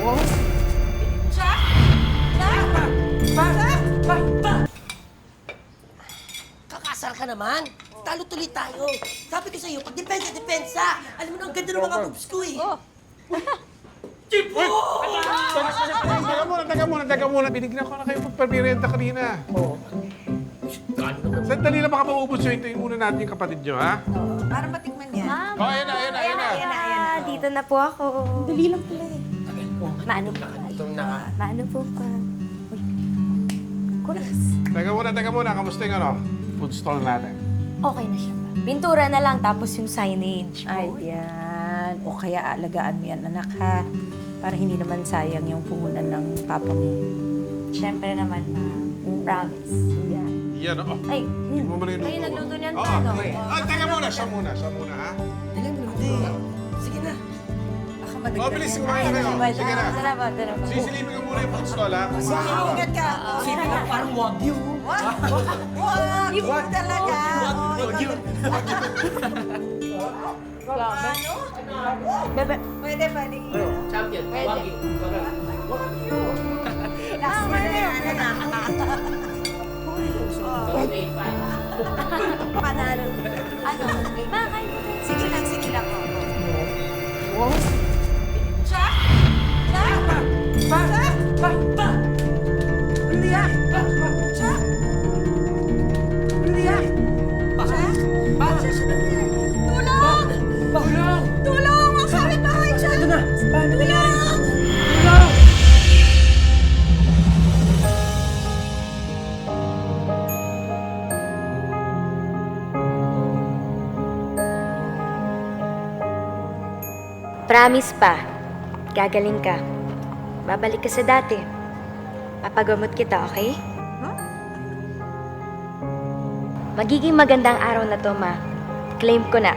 Jack! Jack! Kakasar ka naman. Talo tuloy tayo. Sabi ko sa'yo, pag depensa. Alam mo na, ang ganda ng mga moves ko eh. Tipo! Teka muna. Binigyan ko na kayo pagpapirenta kanina. Oo. Sandali lang baka maubos yun. Ito yung muna natin yung kapatid nyo, ha? Para matikman yan. Ma'am. Oh, ayan na. Dito na po ako. Dali lang pala eh. Maano po? Maano po pa? Uy. Kulas. Teka muna. Kamusta yung ano? Food stall natin. Okay na siya ba? Pintura na lang tapos yung signage. Ayan. O kaya alagaan mo yan, anak, ha? Para hindi naman sayang yung puhunan ng papa mo. Siyempre naman, ma'am. Promise. Yan. Yan, oh. Ay, Tingnan mo na yung kayo luto. nagluto niyan, Oo. paano? Ay, teka muna. Siya muna, ha? Dali mo naman. Sige na. Baka Oh, madagdagan bilis yan. kumain kayo. Sige na. Tara po, tara po. Sisilipin ko muna yung food stall, ha? Ingat ka. Sino na parang wagyu? Wag! Wag talaga. Wagyu. Bebe. Pwede. Champion. Wagyu. Last na yan. Panalo. Ano? Makain mo tayo. Sige lang. Jack! Jack! Liyak! Jack! Liyak! Jack! Tulong! Ang kapit-bahay, Jack! Ito na! Tulong! Promise pa. Gagaling ka. Babalik ka sa dati. Papagamot kita, okay? Magiging magandang araw na to, ma. Claim ko na.